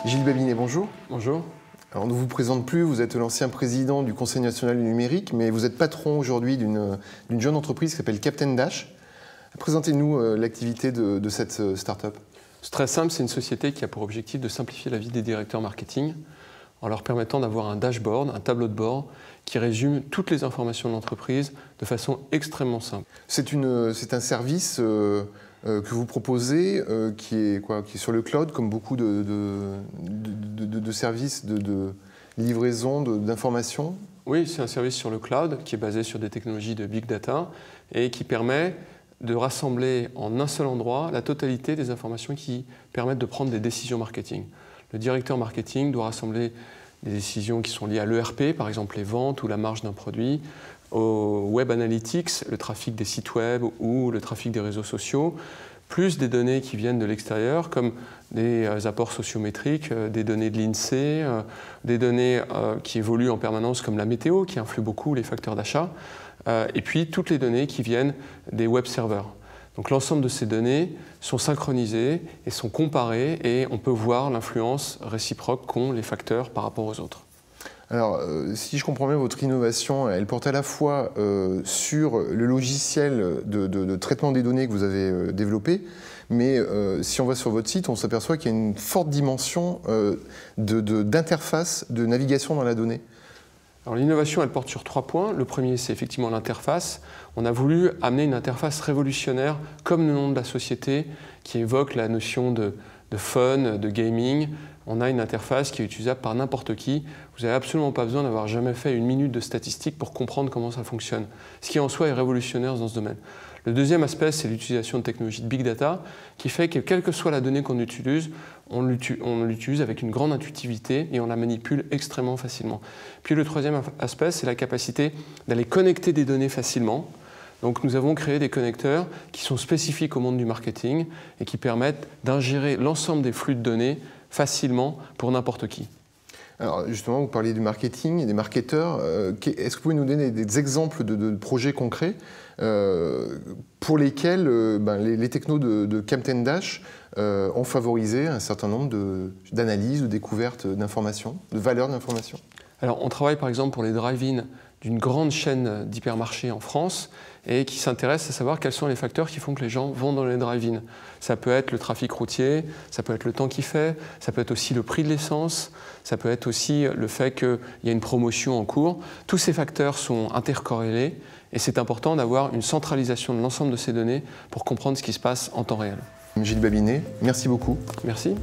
Gilles Babinet, bonjour. Bonjour. Alors, on ne vous présente plus, vous êtes l'ancien président du Conseil national du numérique, mais vous êtes patron aujourd'hui d'une jeune entreprise qui s'appelle Captain Dash. Présentez-nous l'activité de cette start-up. C'est très simple, c'est une société qui a pour objectif de simplifier la vie des directeurs marketing en leur permettant d'avoir un dashboard, un tableau de bord qui résume toutes les informations de l'entreprise de façon extrêmement simple. C'est un service que vous proposez qui est sur le cloud, comme beaucoup de services de livraison d'informations. Oui, c'est un service sur le cloud qui est basé sur des technologies de big data et qui permet de rassembler en un seul endroit la totalité des informations qui permettent de prendre des décisions marketing. Le directeur marketing doit rassembler des décisions qui sont liées à l'ERP, par exemple les ventes ou la marge d'un produit, au Web Analytics, le trafic des sites web ou le trafic des réseaux sociaux, plus des données qui viennent de l'extérieur, comme des apports sociométriques, des données de l'INSEE, des données qui évoluent en permanence comme la météo, qui influe beaucoup les facteurs d'achat, et puis toutes les données qui viennent des web serveurs. Donc l'ensemble de ces données sont synchronisées et sont comparées et on peut voir l'influence réciproque qu'ont les facteurs par rapport aux autres. Alors, si je comprends bien, votre innovation, elle porte à la fois sur le logiciel de traitement des données que vous avez développé, mais si on va sur votre site, on s'aperçoit qu'il y a une forte dimension d'interface, de navigation dans la donnée. Alors l'innovation, elle porte sur 3 points. Le premier, c'est effectivement l'interface. On a voulu amener une interface révolutionnaire, comme le nom de la société, qui évoque la notion de fun, de gaming. On a une interface qui est utilisable par n'importe qui. Vous n'avez absolument pas besoin d'avoir jamais fait une minute de statistiques pour comprendre comment ça fonctionne. Ce qui en soi est révolutionnaire dans ce domaine. Le deuxième aspect, c'est l'utilisation de technologies de big data, qui fait que quelle que soit la donnée qu'on utilise, on l'utilise avec une grande intuitivité et on la manipule extrêmement facilement. Puis le troisième aspect, c'est la capacité d'aller connecter des données facilement. Donc nous avons créé des connecteurs qui sont spécifiques au monde du marketing et qui permettent d'ingérer l'ensemble des flux de données facilement pour n'importe qui. Alors justement, vous parliez du marketing et des marketeurs. Est-ce que vous pouvez nous donner des exemples de projets concrets pour lesquels les technos de Captain Dash ont favorisé un certain nombre d'analyses, de découvertes d'informations, de valeurs d'informations? Alors on travaille par exemple pour les drive-in d'une grande chaîne d'hypermarchés en France et qui s'intéresse à savoir quels sont les facteurs qui font que les gens vont dans les drive-in. Ça peut être le trafic routier, ça peut être le temps qu'il fait, ça peut être aussi le prix de l'essence, ça peut être aussi le fait qu'il y a une promotion en cours. Tous ces facteurs sont intercorrélés et c'est important d'avoir une centralisation de l'ensemble de ces données pour comprendre ce qui se passe en temps réel. Gilles Babinet, merci beaucoup. Merci.